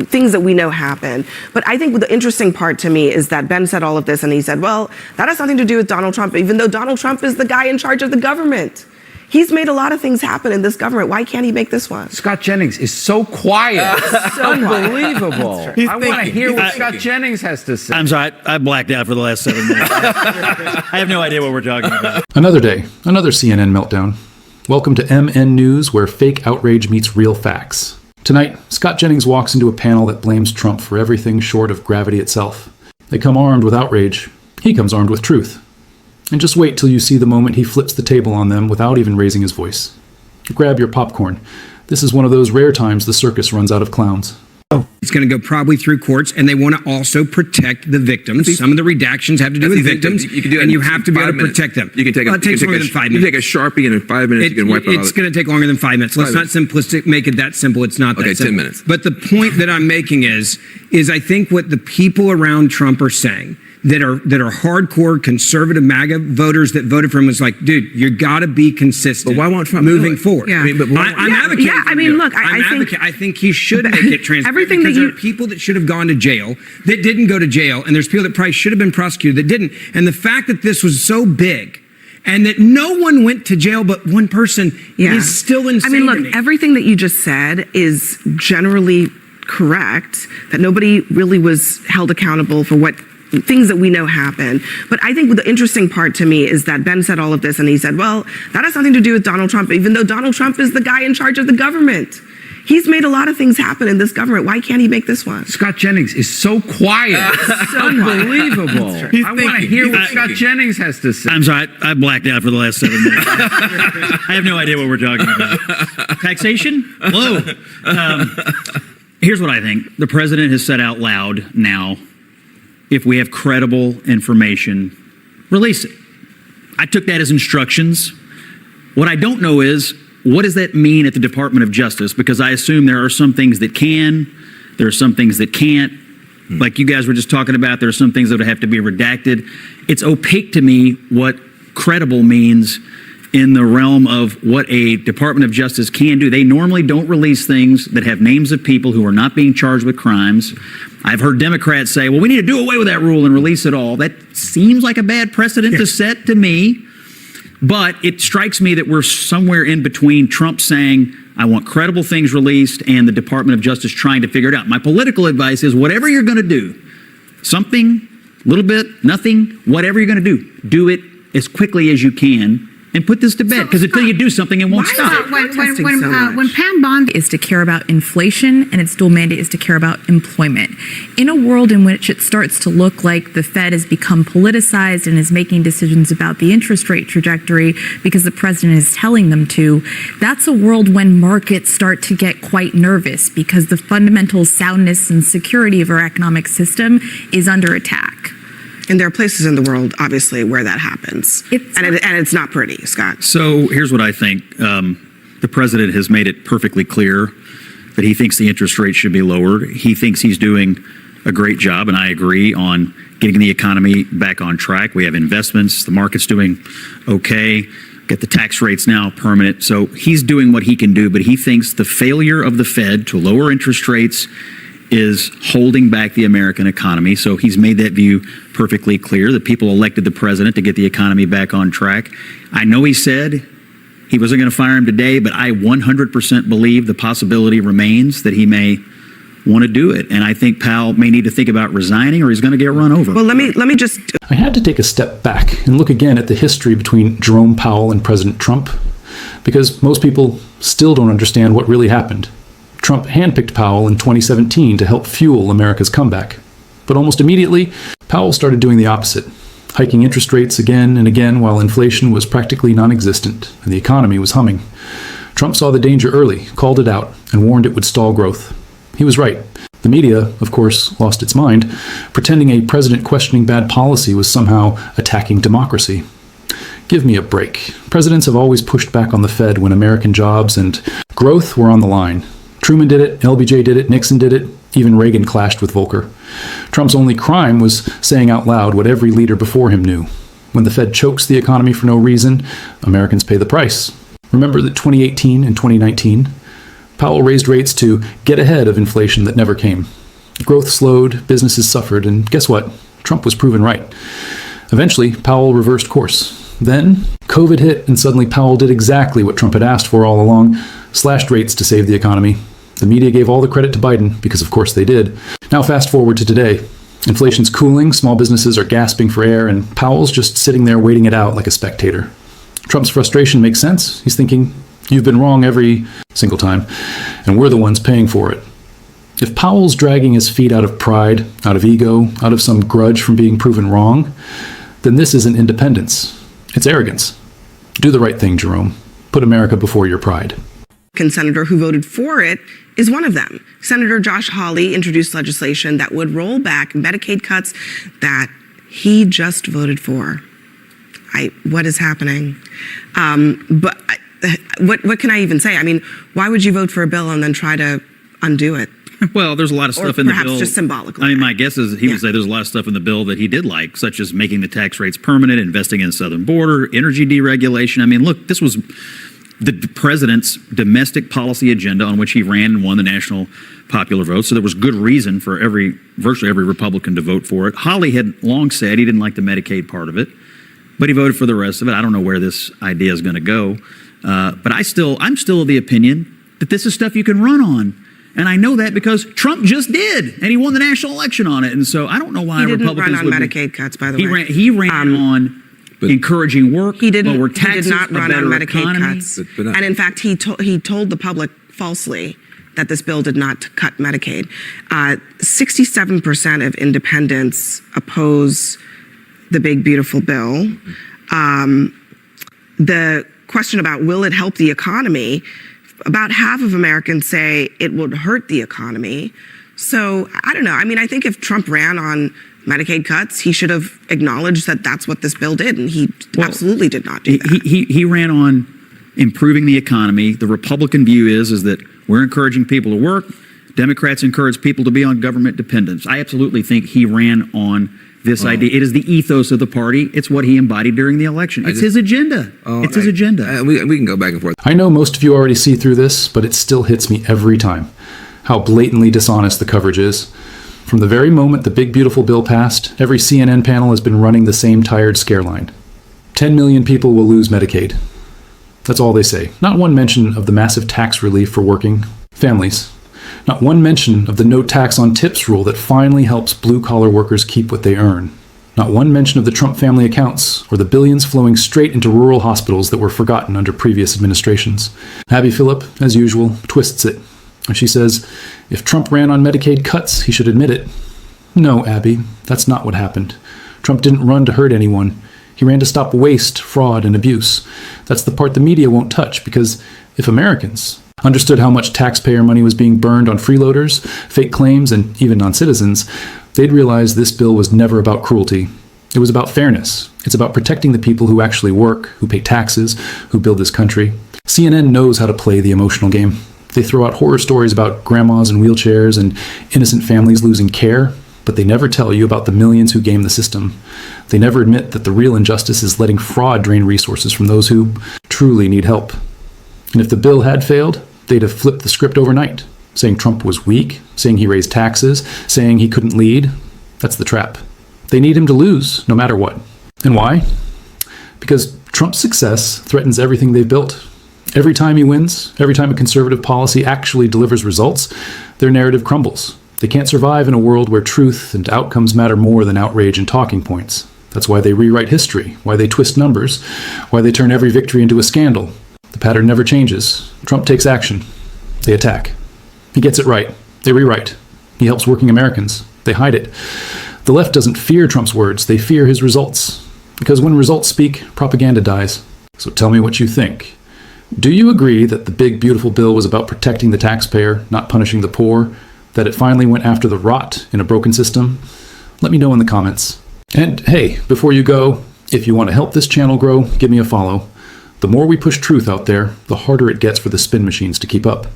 things that we know happen. But I think the interesting part to me is that Ben said all of this and he said, well, that has nothing to do with Donald Trump, even though Donald Trump is the guy in charge of the government. He's made a lot of things happen in this government. Why can't he make this one? Scott Jennings is so quiet. So unbelievable. I want to hear what Scott Jennings has to say. I'm sorry, I blacked out for the last 7 minutes. I have no idea what we're talking about. Another day, another CNN meltdown. Welcome to MN News, where fake outrage meets real facts. Tonight, Scott Jennings walks into a panel that blames Trump for everything short of gravity itself. They come armed with outrage. He comes armed with truth. And just wait till you see the moment he flips the table on them without even raising his voice. Grab your popcorn. This is one of those rare times the circus runs out of clowns. It's going to go probably through courts, and they want to also protect the victims. Some of the redactions have to do with victims, you can do it and you in have to be able to 5 minutes. protect them. You can take it takes longer than 5 minutes. You take a Sharpie, and in 5 minutes you can wipe it out. It's going to take longer than 5 minutes. Let's not simplistic make it that simple. It's not that simple. 10 minutes. But the point that I'm making is I think what the people around Trump are saying that are hardcore conservative MAGA voters that voted for him was like, dude, you got to be consistent. But why won't Trump moving forward? Yeah. I'm advocating. Yeah, I mean, look, I think he should make it transparent. Everything because that there are people that should have gone to jail that didn't go to jail, and there's people that probably should have been prosecuted that didn't. And the fact that this was so big and that no one went to jail but one person is still insane. I mean, look, everything that you just said is generally correct, that nobody really was held accountable for what things that we know happen. But I think the interesting part to me is that Ben said all of this and he said, well, that has nothing to do with Donald Trump, even though Donald Trump is the guy in charge of the government. He's made a lot of things happen in this government. Why can't he make this one? Scott Jennings is so quiet. So unbelievable. I want to hear what Scott Jennings has to say. I'm sorry, I blacked out for the last 7 minutes. I have no idea what we're talking about. Taxation? Hello. Here's what I think. The president has said out loud now, if we have credible information, release it. I took that as instructions. What I don't know is, what does that mean at the Department of Justice? Because I assume there are some things that can, there are some things that can't. Like you guys were just talking about, there are some things that would have to be redacted. It's opaque to me what credible means in the realm of what a Department of Justice can do. They normally don't release things that have names of people who are not being charged with crimes. I've heard Democrats say, well, we need to do away with that rule and release it all. That seems like a bad precedent to set to me. But it strikes me that we're somewhere in between Trump saying, I want credible things released, and the Department of Justice trying to figure it out. My political advice is whatever you're going to do, something, a little bit, nothing, whatever you're going to do it as quickly as you can. And put this to bed, because until you do something, it won't stop. When Pam Bond is to care about inflation and its dual mandate is to care about employment, in a world in which it starts to look like the Fed has become politicized and is making decisions about the interest rate trajectory because the president is telling them to, that's a world when markets start to get quite nervous because the fundamental soundness and security of our economic system is under attack. And there are places in the world, obviously, where that happens. And it's not pretty, Scott. So here's what I think. The president has made it perfectly clear that he thinks the interest rate should be lowered. He thinks he's doing a great job, and I agree, on getting the economy back on track. We have investments. The market's doing okay. Get the tax rates now permanent. So he's doing what he can do, but he thinks the failure of the Fed to lower interest rates is holding back the American economy. So he's made that view perfectly clear. The people elected the president to get the economy back on track. I know he said he wasn't going to fire him today, but I 100% believe the possibility remains that he may want to do it. And I think Powell may need to think about resigning, or he's going to get run over. Well, let me just... I had to take a step back and look again at the history between Jerome Powell and President Trump, because most people still don't understand what really happened. Trump handpicked Powell in 2017 to help fuel America's comeback. But almost immediately, Powell started doing the opposite, hiking interest rates again and again while inflation was practically non-existent and the economy was humming. Trump saw the danger early, called it out, and warned it would stall growth. He was right. The media, of course, lost its mind, pretending a president questioning bad policy was somehow attacking democracy. Give me a break. Presidents have always pushed back on the Fed when American jobs and growth were on the line. Truman did it, LBJ did it, Nixon did it, even Reagan clashed with Volcker. Trump's only crime was saying out loud what every leader before him knew. When the Fed chokes the economy for no reason, Americans pay the price. Remember that 2018 and 2019, Powell raised rates to get ahead of inflation that never came. Growth slowed, businesses suffered, and guess what? Trump was proven right. Eventually, Powell reversed course. Then, COVID hit, and suddenly Powell did exactly what Trump had asked for all along, slashed rates to save the economy. The media gave all the credit to Biden, because of course they did. Now fast forward to today. Inflation's cooling, small businesses are gasping for air, and Powell's just sitting there waiting it out like a spectator. Trump's frustration makes sense. He's thinking, you've been wrong every single time, and we're the ones paying for it. If Powell's dragging his feet out of pride, out of ego, out of some grudge from being proven wrong, then this isn't independence. It's arrogance. Do the right thing, Jerome. Put America before your pride. Senator who voted for it is one of them. Senator Josh Hawley introduced legislation that would roll back Medicaid cuts that he just voted for. What is happening? What can I even say? I mean, why would you vote for a bill and then try to undo it? Well, there's a lot of stuff in the bill. Perhaps just symbolically. I mean, my guess is he would say there's a lot of stuff in the bill that he did like, such as making the tax rates permanent, investing in the southern border, energy deregulation. I mean, look, this was the president's domestic policy agenda on which he ran and won the national popular vote. So there was good reason for virtually every Republican to vote for it. Hawley had long said he didn't like the Medicaid part of it, but he voted for the rest of it. I don't know where this idea is going to go. But I'm still of the opinion that this is stuff you can run on. And I know that because Trump just did, and he won the national election on it. And so I don't know why Republicans He didn't run on Medicaid cuts, by the way. He ran on encouraging work, lower taxes, he did not run on Medicaid economy. cuts. And in fact, he told the public falsely that this bill did not cut Medicaid. 67% of independents oppose the big, beautiful bill. The question about will it help the economy, about half of Americans say it would hurt the economy. So I don't know. I mean, I think if Trump ran on Medicaid cuts, he should have acknowledged that that's what this bill did, and he absolutely did not do that. He ran on improving the economy. The Republican view is that we're encouraging people to work. Democrats encourage people to be on government dependence. I absolutely think he ran on this idea. It is the ethos of the party. It's what he embodied during the election. It's his agenda. It's his agenda. We can go back and forth. I know most of you already see through this, but it still hits me every time how blatantly dishonest the coverage is. From the very moment the big beautiful bill passed, every CNN panel has been running the same tired scare line. 10 million people will lose Medicaid. That's all they say. Not one mention of the massive tax relief for working families. Not one mention of the no tax on tips rule that finally helps blue-collar workers keep what they earn. Not one mention of the Trump family accounts or the billions flowing straight into rural hospitals that were forgotten under previous administrations. Abby Phillip, as usual, twists it. And she says, if Trump ran on Medicaid cuts, he should admit it. No, Abby, that's not what happened. Trump didn't run to hurt anyone. He ran to stop waste, fraud, and abuse. That's the part the media won't touch, because if Americans understood how much taxpayer money was being burned on freeloaders, fake claims, and even non-citizens, they'd realize this bill was never about cruelty. It was about fairness. It's about protecting the people who actually work, who pay taxes, who build this country. CNN knows how to play the emotional game. They throw out horror stories about grandmas in wheelchairs and innocent families losing care, but they never tell you about the millions who game the system. They never admit that the real injustice is letting fraud drain resources from those who truly need help. And if the bill had failed, they'd have flipped the script overnight, saying Trump was weak, saying he raised taxes, saying he couldn't lead. That's the trap. They need him to lose, no matter what. And why? Because Trump's success threatens everything they've built. Every time he wins, every time a conservative policy actually delivers results, their narrative crumbles. They can't survive in a world where truth and outcomes matter more than outrage and talking points. That's why they rewrite history, why they twist numbers, why they turn every victory into a scandal. The pattern never changes. Trump takes action. They attack. He gets it right. They rewrite. He helps working Americans. They hide it. The left doesn't fear Trump's words. They fear his results. Because when results speak, propaganda dies. So tell me what you think. Do you agree that the big, beautiful bill was about protecting the taxpayer, not punishing the poor? That it finally went after the rot in a broken system? Let me know in the comments. And hey, before you go, if you want to help this channel grow, give me a follow. The more we push truth out there, the harder it gets for the spin machines to keep up.